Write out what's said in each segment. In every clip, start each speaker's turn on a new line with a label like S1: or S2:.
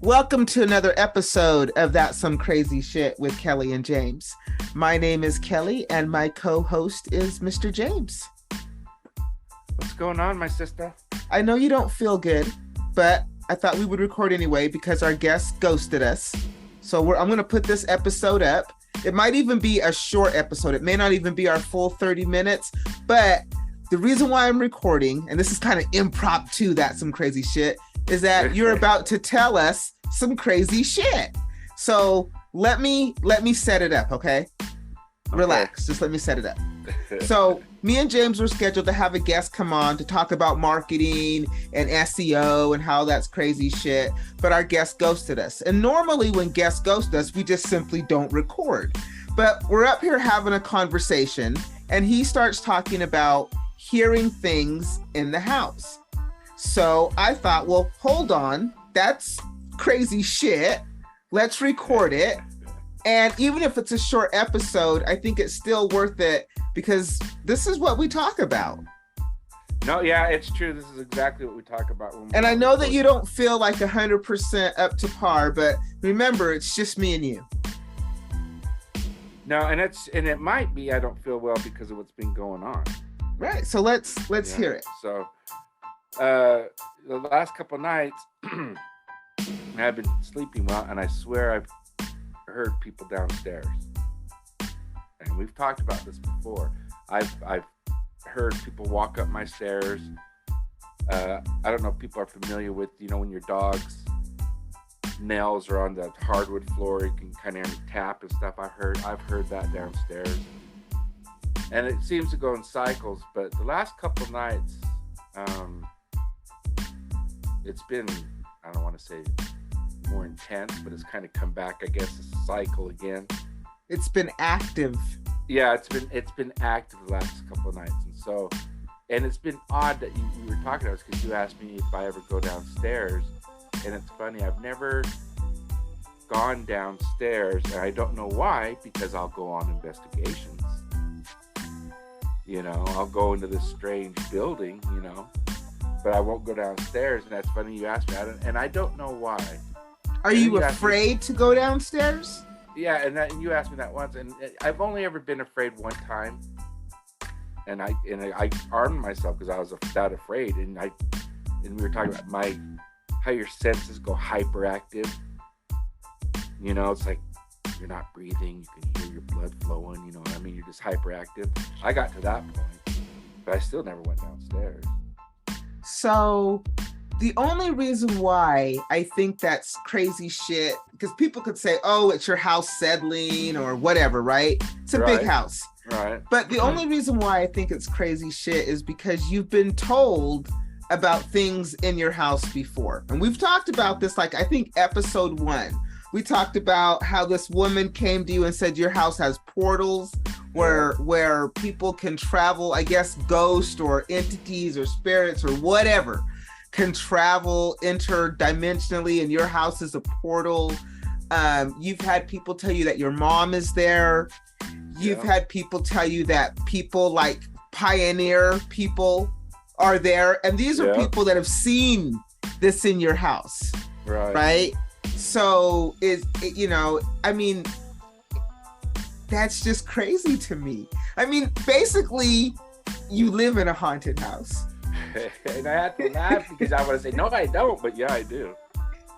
S1: Welcome to another episode of That's Some Crazy Shit with Kelly and James. My name is Kelly and my co-host is Mr. James.
S2: What's going on, my sister?
S1: I know you don't feel good, but I thought we would record anyway because our guest ghosted us. So I'm going to put this episode up. It might even be a short episode. It may not even be our full 30 minutes, but the reason why I'm recording, and this is kind of impromptu, That's Some Crazy Shit, is that you're about to tell us some crazy shit. So let me set it up, okay? Relax, just let me set it up. So me and James were scheduled to have a guest come on to talk about marketing and SEO and how that's crazy shit, but our guest ghosted us. And normally when guests ghost us, we just simply don't record. But we're up here having a conversation and he starts talking about hearing things in the house. So I thought, well, hold on, that's crazy shit. Let's record it. And even if it's a short episode, I think it's still worth it because this is what we talk about.
S2: No, yeah, it's true. This is exactly what we talk about.
S1: And I know that you don't feel like 100% up to par, but remember, it's just me and you.
S2: No, and it might be I don't feel well because of what's been going on.
S1: Right. So let's hear it.
S2: So the last couple of nights I've been sleeping well, and I swear I've heard people downstairs. And we've talked about this before. I've heard people walk up my stairs. I don't know if people are familiar with, when your dog's nails are on the hardwood floor, you can kind of hear them tap and stuff. I've heard that downstairs. And it seems to go in cycles, but the last couple of nights, it's been, I don't want to say more intense, but it's kind of come back, I guess, a cycle again.
S1: It's been active.
S2: Yeah, it's been active the last couple of nights. And it's been odd that we were talking about this because you asked me if I ever go downstairs. And it's funny, I've never gone downstairs, and I don't know why, because I'll go on investigations. I'll go into this strange building, but I won't go downstairs. And that's funny you asked me, and I don't know why.
S1: Are you afraid to go downstairs?
S2: Yeah, and you asked me that once, and I've only ever been afraid one time, and I armed myself because I was that afraid, and we were talking about how your senses go hyperactive. It's like you're not breathing, you can hear your blood flowing. You know what I mean? You're just hyperactive. I got to that point, but I still never went downstairs.
S1: So the only reason why I think that's crazy shit, because people could say, oh, it's your house settling or whatever, right? It's a big house.
S2: Right.
S1: But the only reason why I think it's crazy shit is because you've been told about things in your house before. And we've talked about this, I think episode 1. We talked about how this woman came to you and said your house has portals where people can travel, I guess ghosts or entities or spirits or whatever can travel interdimensionally, and your house is a portal. You've had people tell you that your mom is there. You've had people tell you that people like pioneer people are there. And these are people that have seen this in your house. Right? So that's just crazy to me. Basically, you live in a haunted house.
S2: And I had to laugh because I want to say, no, I don't, but yeah, I do.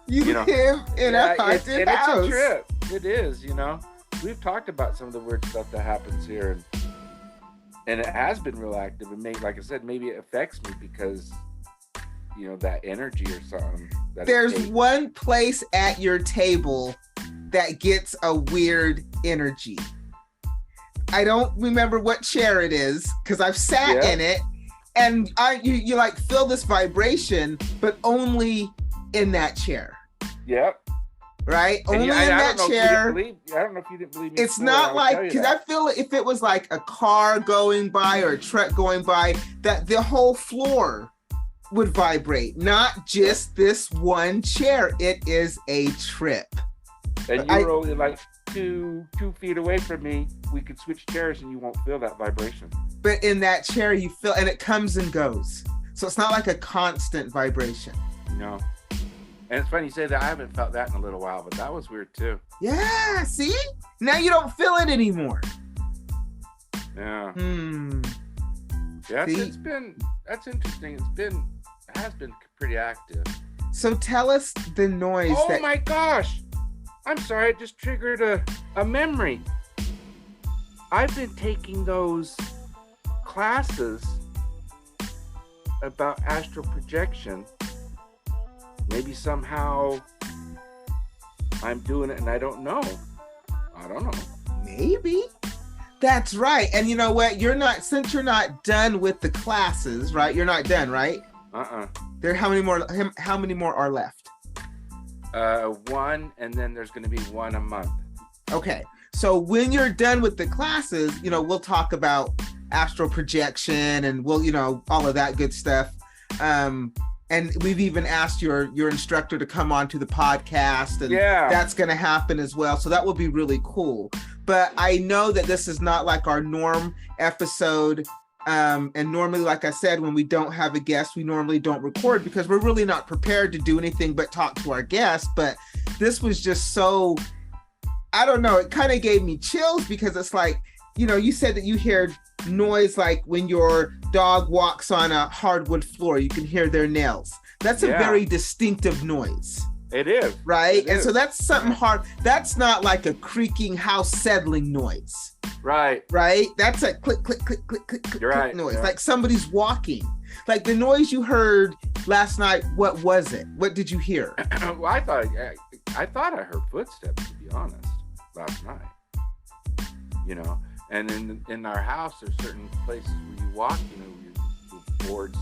S1: You live in a haunted house.
S2: It's a trip. It is, We've talked about some of the weird stuff that happens here, and it has been real active. And maybe, like I said, maybe it affects me because, that energy or something.
S1: There's one place at your table that gets a weird energy. I don't remember what chair it is because I've sat in it, and you feel this vibration, but only in that chair.
S2: Yep.
S1: Right? Only in that chair.
S2: I don't know if you didn't believe me.
S1: It's not because I feel if it was like a car going by or a truck going by, that the whole floor would vibrate, not just this one chair. It is a trip.
S2: And you're only like two feet away from me. We could switch chairs and you won't feel that vibration.
S1: But in that chair, you feel, and it comes and goes. So it's not like a constant vibration.
S2: No. And it's funny you say that. I haven't felt that in a little while, but that was weird too.
S1: Yeah, see? Now you don't feel it anymore.
S2: Yeah. Yeah,
S1: See?
S2: that's interesting. It has been pretty active.
S1: So tell us the noise.
S2: Oh my gosh! I'm sorry, it just triggered a memory. I've been taking those classes about astral projection. Maybe somehow I'm doing it and I don't know. I don't know.
S1: Maybe. That's right. And you know what? Since you're not done with the classes, right? You're not done, right? How many more are left?
S2: One, and then there's going to be one a month. Okay.
S1: So when you're done with the classes, we'll talk about astral projection and we'll, all of that good stuff. And we've even asked your instructor to come on to the podcast, and that's going to happen as well. So that will be really cool. But I know that this is not like our norm episode. And normally, like I said, when we don't have a guest, we normally don't record because we're really not prepared to do anything but talk to our guests. But this was just so, I don't know, it kind of gave me chills because it's like, you said that you hear noise like when your dog walks on a hardwood floor, you can hear their nails. That's a very distinctive noise.
S2: It is.
S1: Right? And so that's something hard. That's not like a creaking house settling noise.
S2: Right.
S1: Right? That's a click, click, click, click, click, click, click noise. Like somebody's walking. Like the noise you heard last night, what was it? What did you hear?
S2: Well, I thought I heard footsteps, to be honest, last night. And in our house, there's certain places where you walk, your boards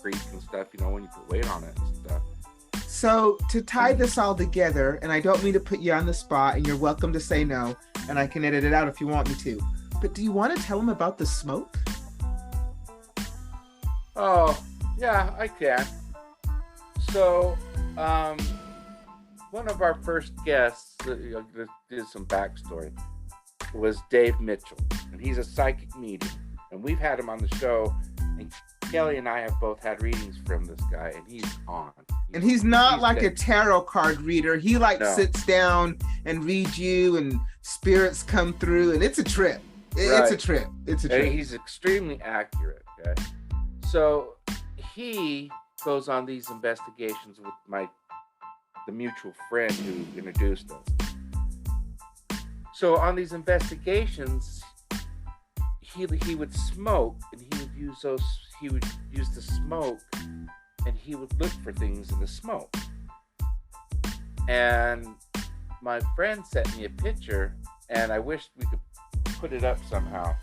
S2: creak and stuff, when you put weight on it and stuff.
S1: So to tie this all together, and I don't mean to put you on the spot, and you're welcome to say no, and I can edit it out if you want me to, but do you want to tell them about the smoke?
S2: Oh, yeah, I can. So, one of our first guests, this is some backstory, was Dave Mitchell, and he's a psychic medium, and we've had him on the show, and Kelly and I have both had readings from this guy, and he's on.
S1: And he's not like a tarot card reader. He sits down and reads you, and spirits come through, and it's a trip. It's a trip.
S2: And he's extremely accurate. Okay, so he goes on these investigations with the mutual friend who introduced us. So on these investigations, he would smoke, and he would use the smoke, and he would look for things in the smoke. And my friend sent me a picture, and I wish we could put it up somehow.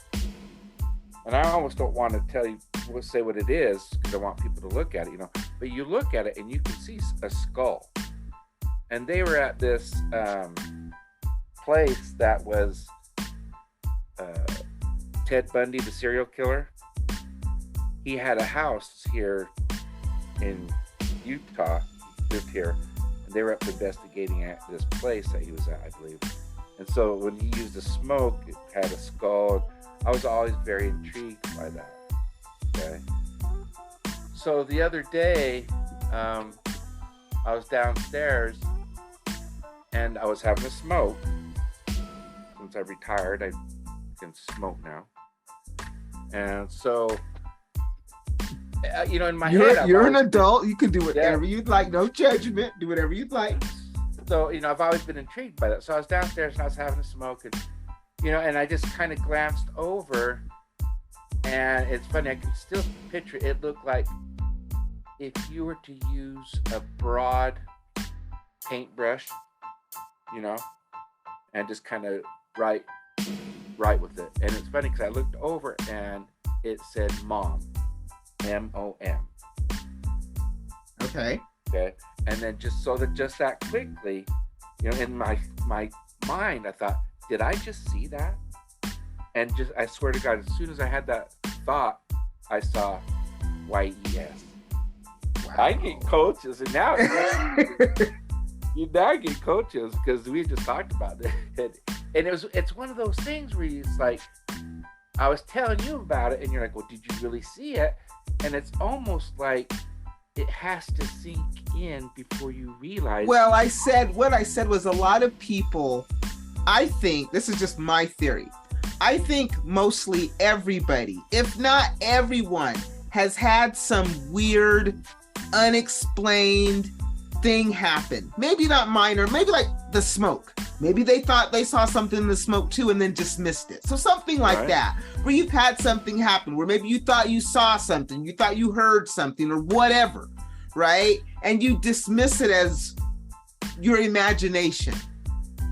S2: And I almost don't want to say what it is because I want people to look at it, But you look at it, and you can see a skull. And they were at this place that was Ted Bundy, the serial killer. He had a house here in Utah, lived here, and they were up investigating at this place that he was at, I believe. And so when he used the smoke, it had a skull. I was always very intrigued by that. Okay. So the other day, I was downstairs and I was having a smoke. Since I retired, I can smoke now. And so, in my head,
S1: you're an adult. You can do whatever you'd like. No judgment. Do whatever you'd like.
S2: So, I've always been intrigued by that. So I was downstairs and I was having a smoke, and and I just kind of glanced over, and it's funny. I can still picture it. It looked like if you were to use a broad paintbrush, and just kind of write with it. And it's funny because I looked over and it said Mom. M-O-M.
S1: Okay.
S2: And then just that quickly, in my mind, I thought, did I just see that? And I swear to God, as soon as I had that thought, I saw Y-E-S. Wow. I get coaches, and now you now get coaches because we just talked about it. And it's one of those things where it's like, I was telling you about it, and you're like, well, did you really see it? And it's almost like it has to sink in before you realize.
S1: Well, what I said was a lot of people, I think, this is just my theory, I think mostly everybody, if not everyone, has had some weird, unexplained thing happen. Maybe not minor, maybe like the smoke. Maybe they thought they saw something in the smoke too and then dismissed it. So something like that, where you've had something happen, where maybe you thought you saw something, you thought you heard something or whatever, right? And you dismiss it as your imagination,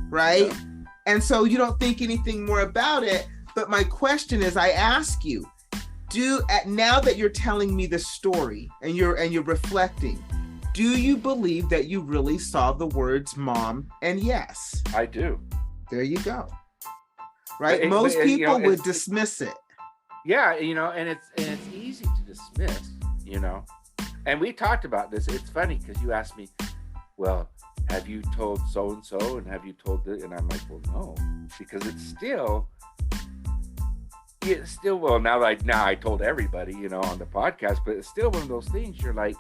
S1: right? Yeah. And so you don't think anything more about it. But my question is, I ask you, now that you're telling me the story and you're reflecting, do you believe that you really saw the words mom and yes?
S2: I do.
S1: There you go. Right? Most people would dismiss it.
S2: Yeah, and it's easy to dismiss, And we talked about this. It's funny because you asked me, well, have you told so-and-so and have you told this? And I'm like, well, no, because it's still, well, now I told everybody, on the podcast, but it's still one of those things you're like,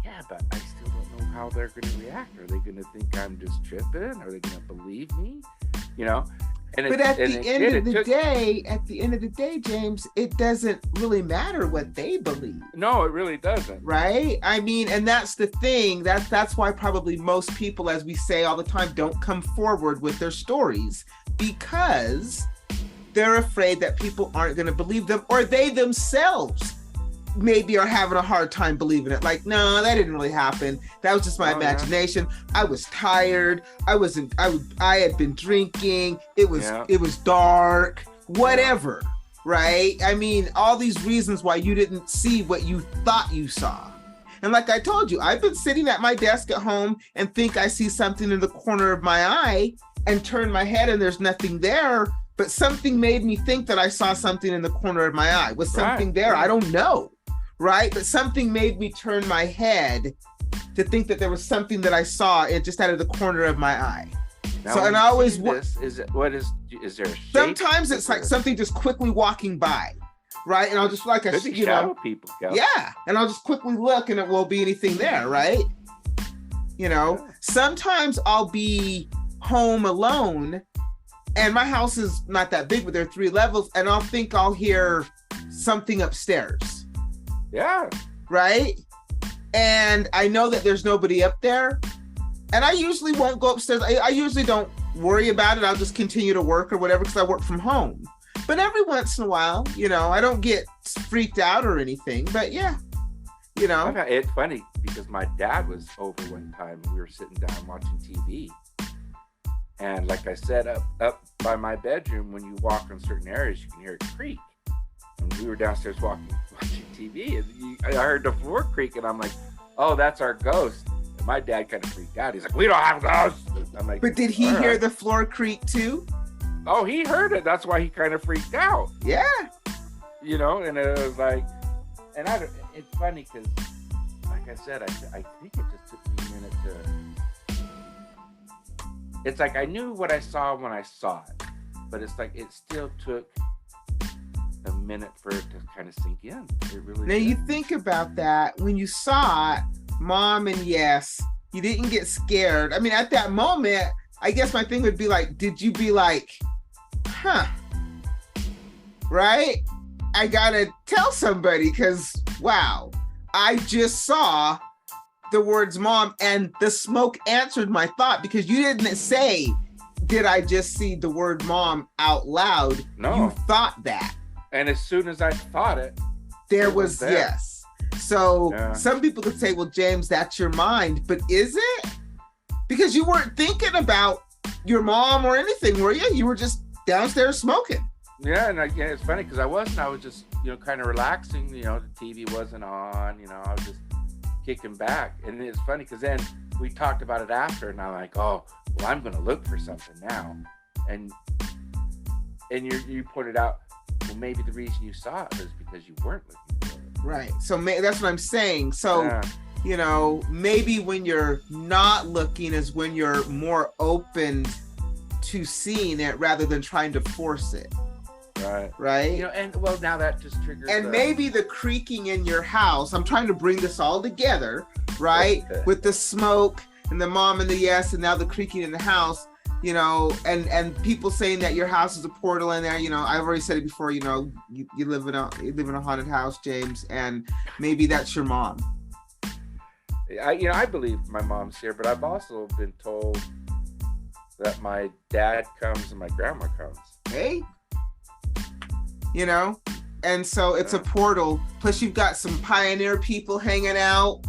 S2: yeah, but I still don't know how they're going to react. Are they going to think I'm just tripping? Are they going to believe me? But at the end of the day, James, it doesn't really matter what they believe. No, it really doesn't.
S1: Right? I mean, and that's the thing. That's why probably most people, as we say all the time, don't come forward with their stories, because they're afraid that people aren't going to believe them, or they themselves maybe are having a hard time believing it. Like, no, that didn't really happen. That was just my imagination. Yeah. I was tired. I had been drinking. It was dark, whatever. Yeah. Right? I mean, all these reasons why you didn't see what you thought you saw. And like I told you, I've been sitting at my desk at home and think I see something in the corner of my eye and turn my head and there's nothing there. But something made me think that I saw something in the corner of my eye. Was something there? I don't know. Right? But something made me turn my head to think that there was something that I saw it just out of the corner of my eye.
S2: Now, so, and I always is there a shape?
S1: Sometimes it's like something just quickly walking by, right? And I'll just
S2: shadow people.
S1: Yeah, and I'll just quickly look, and it won't be anything there, right? Sometimes I'll be home alone, and my house is not that big, but there are 3 levels, and I'll think I'll hear something upstairs.
S2: Yeah.
S1: Right? And I know that there's nobody up there. And I usually won't go upstairs. I usually don't worry about it. I'll just continue to work or whatever because I work from home. But every once in a while, I don't get freaked out or anything. But yeah,
S2: It's funny because my dad was over one time and we were sitting down watching TV. And like I said, up by my bedroom, when you walk in certain areas, you can hear it creak. And we were downstairs watching TV, and I heard the floor creak, and I'm like, "Oh, that's our ghost." And my dad kind of freaked out. He's like, "We don't have ghosts." I'm like,
S1: "But did he hear the floor creak too?"
S2: Oh, he heard it. That's why he kind of freaked out.
S1: Yeah.
S2: And it was like, it's funny because, like I said, I think it just took me a minute to. It's like I knew what I saw when I saw it, but it's like it still took a minute for it to kind of sink in. It really did.
S1: You think about that, when you saw it, mom and yes, you didn't get scared. I mean, at that moment, I guess my thing would be like, did you be like, right? I gotta tell somebody because, wow, I just saw the words mom and the smoke answered my thought, because you didn't say, did I just see the word mom out loud?
S2: No.
S1: You thought that.
S2: And as soon as I thought it,
S1: there was yes. So some people could say, well, James, that's your mind. But is it? Because you weren't thinking about your mom or anything, were you? You were just downstairs smoking.
S2: Yeah, and it's funny because I was just, kind of relaxing. The TV wasn't on. I was just kicking back. And it's funny because then we talked about it after, and I'm like, oh, well, I'm going to look for something now. And you pointed out, well, maybe the reason you saw it was because you weren't looking for it.
S1: Right. So that's what I'm saying. So, maybe when you're not looking is when you're more open to seeing it rather than trying to force it. Right.
S2: You know, and well, now that just triggers.
S1: And maybe the creaking in your house. I'm trying to bring this all together, right? With the smoke and the mom and the yes, and now the creaking in the house. You know, and people saying that your house is a portal in there. You know, I've already said it before. You know, you live in a haunted house, James, and maybe that's your mom.
S2: I believe my mom's here, but I've also been told that my dad comes and my grandma comes.
S1: Hey, you know, and so it's a portal. Plus, you've got some pioneer people hanging out.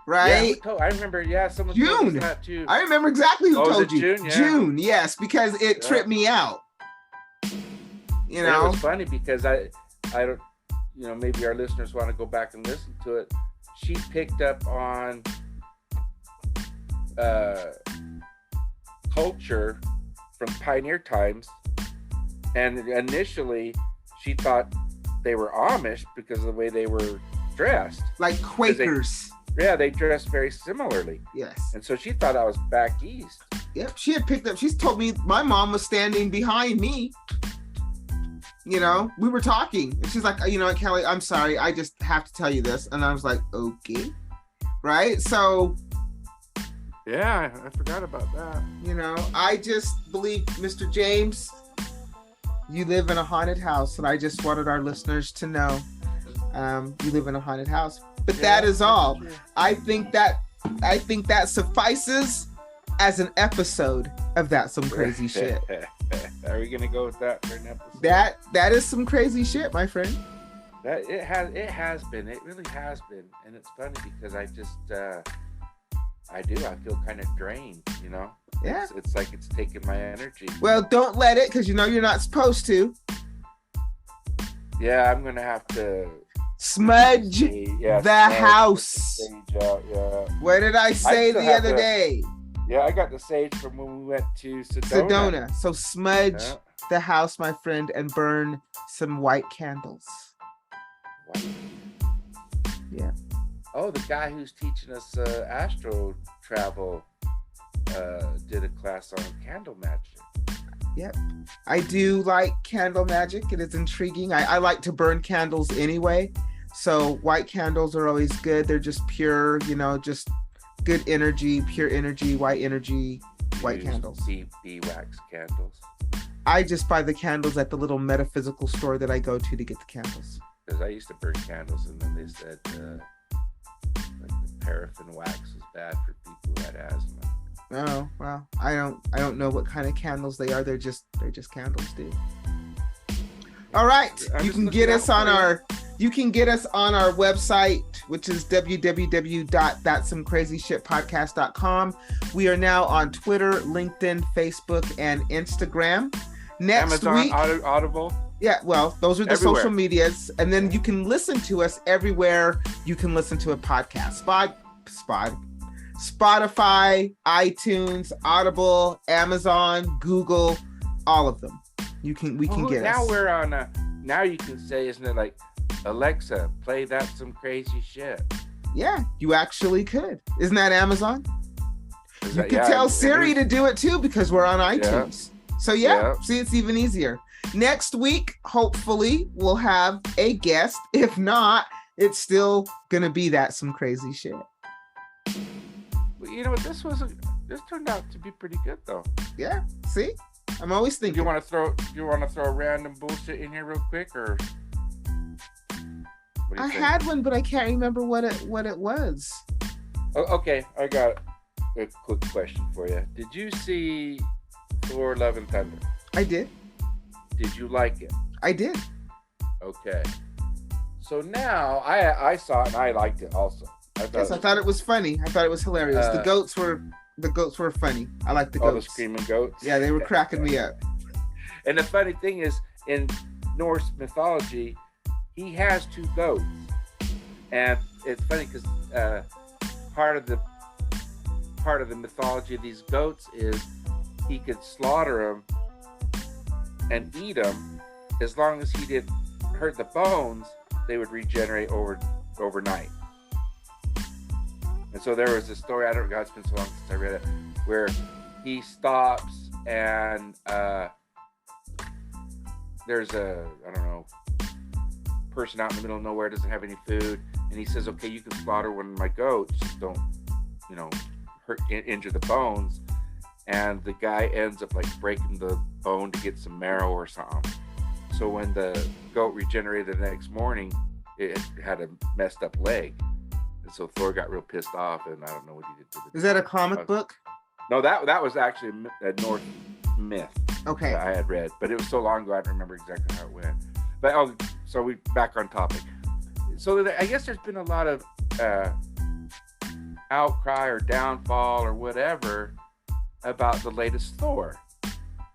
S1: Right?
S2: Yeah, I remember, someone
S1: June.
S2: told us that too.
S1: I remember exactly who told you.
S2: June,
S1: June, yes, because it tripped me out. You know?
S2: It was funny because I don't, you know, maybe our listeners want to go back and listen to it. She picked up on culture from pioneer times, and initially she thought they were Amish because of the way they were dressed.
S1: Like Quakers.
S2: They dress very similarly.
S1: Yes.
S2: And so she thought I was back east.
S1: Yep. She had picked up, she's told me my mom was standing behind me. You know, we were talking. And she's like, you know, Kelly, I'm sorry. I just have to tell you this. And I was like, okay. Right. So.
S2: Yeah, I forgot about that.
S1: You know, I just believe, Mr. James, you live in a haunted house. And I just wanted our listeners to know you live in a haunted house. But that is all. True. I think that suffices as an episode of That's Some Crazy Shit.
S2: Are we gonna go with that for an episode?
S1: That is some crazy shit, my friend.
S2: That it has been. It really has been, and it's funny because I just I feel kind of drained. You know.
S1: Yeah.
S2: It's like it's taking my energy.
S1: Well, don't let it, because you know you're not supposed to.
S2: Yeah, I'm gonna have to.
S1: Smudge the house. What did I say the other day?
S2: Yeah, I got the sage from when we went to Sedona.
S1: So smudge the house, my friend, and burn some white candles.
S2: White.
S1: Yeah.
S2: Oh, the guy who's teaching us astro travel did a class on candle magic.
S1: Yep. I do like candle magic. It is intriguing. I like to burn candles anyway. So white candles are always good. They're just pure, you know, just good energy, pure energy, white candles.
S2: Beeswax candles.
S1: I just buy the candles at the little metaphysical store that I go to get the candles.
S2: Because I used to burn candles, and then they said like the paraffin wax was bad for people who had asthma.
S1: Oh, well, I don't know what kind of candles they are. They're just candles, dude. All right, you can get us on our website, which is www.thatsomecrazyshitpodcast.com. We are now on Twitter, LinkedIn, Facebook, and Instagram. Next
S2: Amazon,
S1: week,
S2: Audible.
S1: Yeah, well, those are the
S2: everywhere.
S1: Social medias, and then you can listen to us everywhere you can listen to a podcast. Spotify, iTunes, Audible, Amazon, Google, all of them. We can get
S2: now
S1: us.
S2: We're on now you can say, isn't it like, Alexa, play That's Some Crazy Shit?
S1: Yeah, you actually could. Isn't that Amazon? You could tell Siri to do it too, because we're on iTunes. Yeah. So see, it's even easier. Next week, hopefully, we'll have a guest. If not, it's still gonna be That's Some Crazy Shit.
S2: Well, you know what? This turned out to be pretty good, though.
S1: Yeah. See, I'm always thinking.
S2: You want to throw random bullshit in here real quick, or?
S1: I had one, but I can't remember what it was.
S2: Oh, okay, I got a quick question for you. Did you see Thor: Love and Thunder?
S1: I did.
S2: Did you like it?
S1: I did.
S2: Okay. So now I saw it and I liked it also. I thought
S1: it was funny. I thought it was hilarious. The goats were funny. I like the goats.
S2: All the screaming goats.
S1: Yeah, they were cracking me up.
S2: And the funny thing is, in Norse mythology, he has two goats, and it's funny because part of the mythology of these goats is he could slaughter them and eat them as long as he didn't hurt the bones. They would regenerate overnight. And so there was a story, I don't know, it's been so long since I read it, where he stops and there's a, I don't know, person out in the middle of nowhere, doesn't have any food, and he says, okay, you can slaughter one of my goats, just don't, injure the bones. And the guy ends up like breaking the bone to get some marrow or something. So when the goat regenerated the next morning, it had a messed up leg. And so Thor got real pissed off, and I don't know what he did to the.
S1: Is that a comic book?
S2: No, that was actually a Norse myth.
S1: Okay.
S2: That I had read, but it was so long ago I don't remember exactly how it went. But so we back on topic. So I guess there's been a lot of outcry or downfall or whatever about the latest Thor.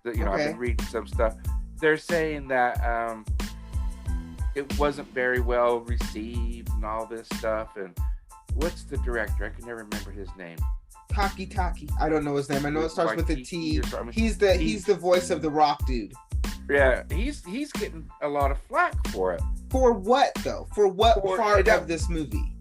S2: That I've been reading some stuff. They're saying that it wasn't very well received and all this stuff. And what's the director? I can never remember his name.
S1: Taki. I don't know his name. I know it starts with a T. He's the voice of the Rock dude.
S2: Yeah, he's getting a lot of flack for it.
S1: For what though? For what part of this movie?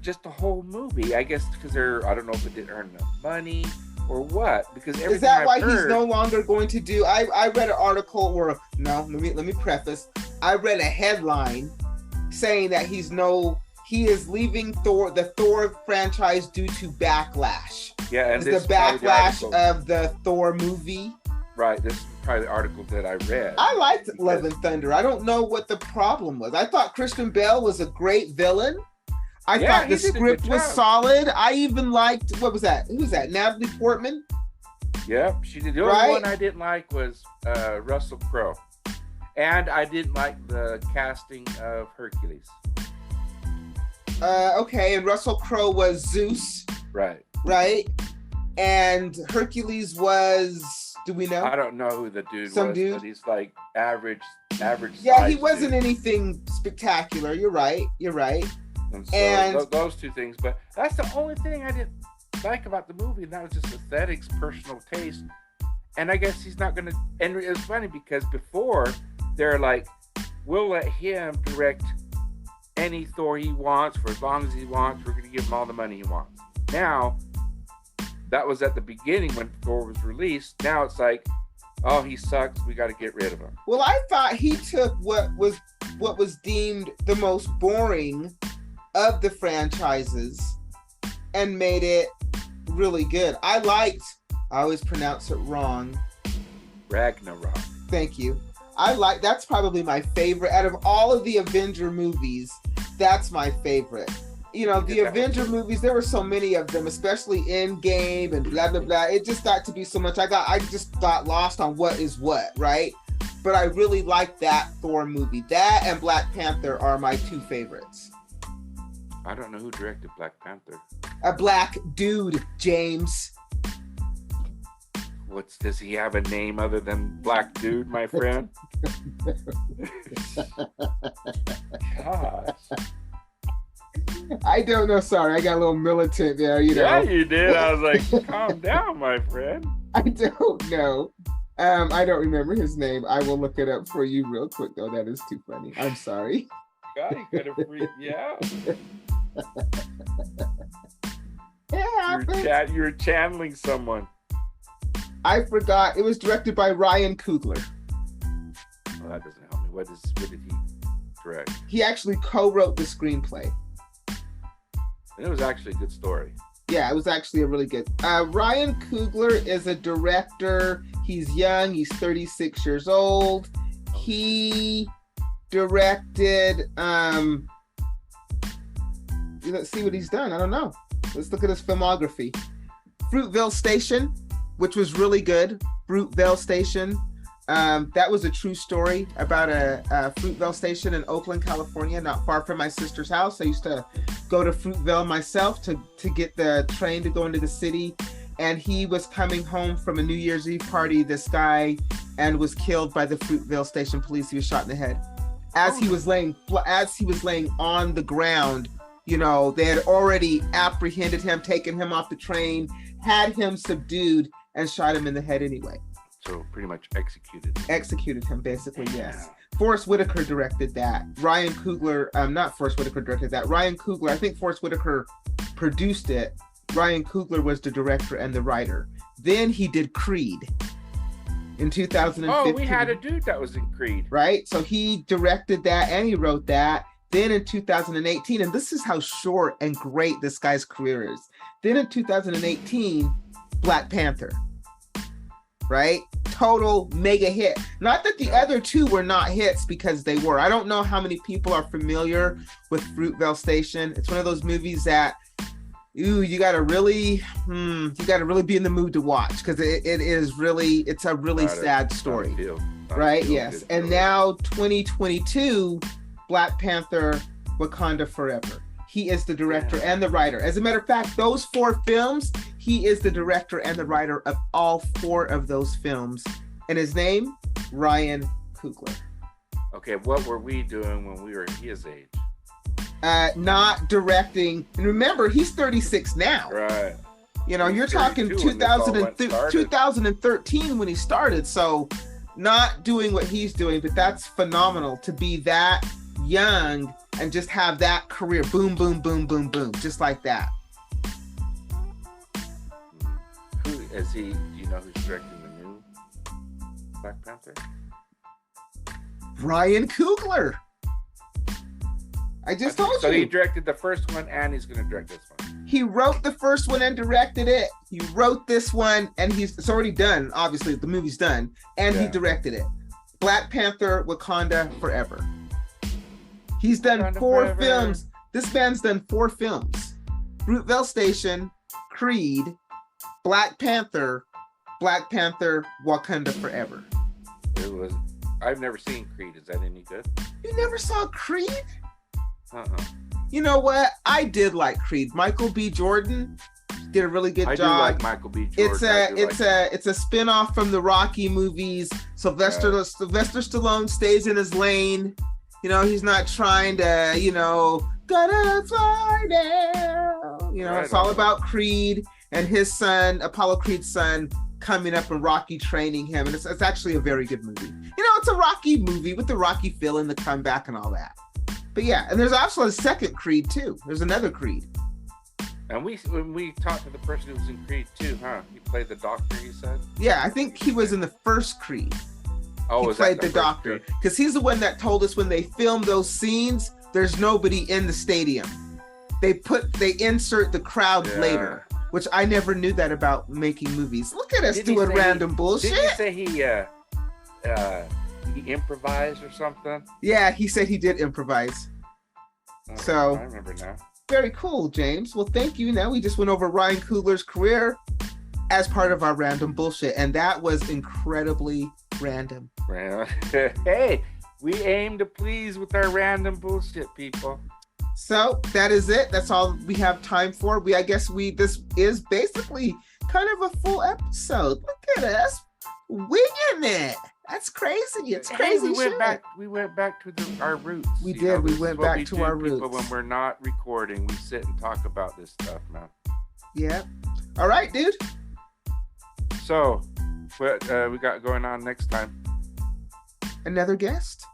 S2: Just the whole movie. I guess because I don't know if it didn't earn enough money or what. Because
S1: is that why he's no longer going to do? I read an article where let me preface. I read a headline saying that he is leaving the Thor franchise due to backlash.
S2: Yeah, and
S1: it's the backlash of the Thor movie.
S2: Right, this is probably the article that I read.
S1: I liked Love and Thunder. I don't know what the problem was. I thought Christian Bale was a great villain. I thought the script was solid. I even liked, what was that? Who was that? Natalie Portman?
S2: Yep, she did. The only one I didn't like was Russell Crowe. And I didn't like the casting of Hercules.
S1: Okay, and Russell Crowe was Zeus.
S2: Right.
S1: And Hercules was, do we know?
S2: I don't know who the dude
S1: was,
S2: but he's like average
S1: Yeah, he wasn't anything spectacular. You're right.
S2: And so those two things, but that's the only thing I didn't like about the movie, and that was just aesthetics, personal taste. And I guess he's not gonna, and it's funny because before they're like, we'll let him direct any Thor he wants for as long as he wants. We're going to give him all the money he wants. Now, that was at the beginning when Thor was released. Now it's like, oh, he sucks. We got to get rid of him.
S1: Well, I thought he took what was deemed the most boring of the franchises and made it really good. I always pronounce it wrong.
S2: Ragnarok.
S1: Thank you. That's probably my favorite out of all of the Avenger movies. That's my favorite. The Avenger movies, there were so many of them, especially Endgame and blah blah blah. It just got to be so much. I just got lost on what is what, right? But I really like that Thor movie. That and Black Panther are my two favorites.
S2: I don't know who directed Black Panther.
S1: A black dude, James.
S2: Does he have a name other than Black Dude, my friend? Gosh.
S1: I don't know. Sorry, I got a little militant there.
S2: Yeah, you did. I was like, calm down, my friend.
S1: I don't know. I don't remember his name. I will look it up for you real quick, though. That is too funny. I'm sorry.
S2: God, you could have freaked me out.
S1: It happens.
S2: You were channeling someone.
S1: I forgot. It was directed by Ryan Coogler.
S2: Well, that doesn't help me. What did he direct?
S1: He actually co-wrote the screenplay.
S2: And it was actually a good story.
S1: Yeah, it was actually a really good. Ryan Coogler is a director. He's young. He's 36 years old. He directed. Let's see what he's done. I don't know. Let's look at his filmography. Fruitvale Station, which was really good. Fruitvale Station. That was a true story about a Fruitvale Station in Oakland, California, not far from my sister's house. I used to go to Fruitvale myself to get the train to go into the city. And he was coming home from a New Year's Eve party, this guy, and was killed by the Fruitvale Station police. He was shot in the head. As he was laying on the ground, they had already apprehended him, taken him off the train, had him subdued, and shot him in the head anyway.
S2: So pretty much executed.
S1: Executed him, basically, yes. Forrest Whitaker directed that. Ryan Coogler, not Forrest Whitaker directed that. Ryan Coogler, I think Forrest Whitaker produced it. Ryan Coogler was the director and the writer. Then he did Creed. in 2015.
S2: Oh, we had a dude that was in Creed.
S1: Right? So he directed that and he wrote that. Then in 2018, and this is how short and great this guy's career is. Then in 2018, Black Panther. Right? Total mega hit. Not that the other two were not hits, because they were. I don't know how many people are familiar with Fruitvale Station. It's one of those movies that you gotta really be in the mood to watch, because it's a really sad story. Right? Yes. And now 2022, Black Panther, Wakanda Forever. He is the director and the writer. As a matter of fact, those 4 films, he is the director and the writer of all 4 of those films. And his name, Ryan Coogler.
S2: Okay, what were we doing when we were his age?
S1: Not directing. And remember, he's 36 now.
S2: Right.
S1: You know, you're talking 2013 when he started. So not doing what he's doing, but that's phenomenal to be that young and just have that career. Boom, boom, boom, boom, boom. Just like that.
S2: Who is he? Do you know who's directing the new Black Panther?
S1: Ryan Coogler. I just told you.
S2: So he directed the first one and he's going to direct this one.
S1: He wrote the first one and directed it. He wrote this one and it's already done. Obviously, the movie's done. And he directed it. Black Panther, Wakanda Forever. He's done 4 films. This man's done 4 films. Fruitvale Station, Creed, Black Panther, Wakanda Forever.
S2: I've never seen Creed. Is that any good?
S1: You never saw Creed? You know what? I did like Creed. Michael B. Jordan did a really good job.
S2: I do like Michael B. Jordan.
S1: It's a spin-off from the Rocky movies. Sylvester Stallone stays in his lane. You know, he's not trying to, gotta fly now. It's all about Creed and his son, Apollo Creed's son, coming up and Rocky training him. And it's actually a very good movie. It's a Rocky movie with the Rocky feel and the comeback and all that. But yeah, and there's also a second Creed too. There's another Creed.
S2: And when we talked to the person who was in Creed too, huh? He played the doctor, you said?
S1: Yeah, I think he was in the first Creed.
S2: Oh,
S1: he played the doctor. Because he's the one that told us when they filmed those scenes, there's nobody in the stadium. They insert the crowd later, which I never knew that about making movies. Look at us doing random bullshit.
S2: Did he say he improvised or something?
S1: Yeah, he said he did improvise. So
S2: I remember now.
S1: Very cool, James. Well, thank you. Now we just went over Ryan Coogler's career as part of our random bullshit, and that was incredibly random.
S2: Hey, we aim to please with our random bullshit, people.
S1: So that is it. That's all we have time for. This is basically kind of a full episode. Look at us winging it. That's crazy. It's crazy.
S2: We went back to our roots.
S1: We did. We went back to our roots.
S2: When we're not recording, we sit and talk about this stuff, man.
S1: Yeah. All right, dude.
S2: So, what we got going on next time?
S1: Another guest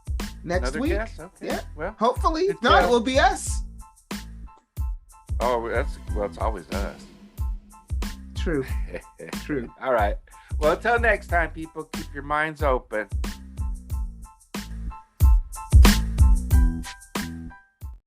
S1: next week.
S2: Guest? Okay.
S1: Yeah.
S2: Well,
S1: hopefully, if not, it will be us.
S2: Oh, it's always us.
S1: True. True.
S2: All right. Well, until next time, people, keep your minds open.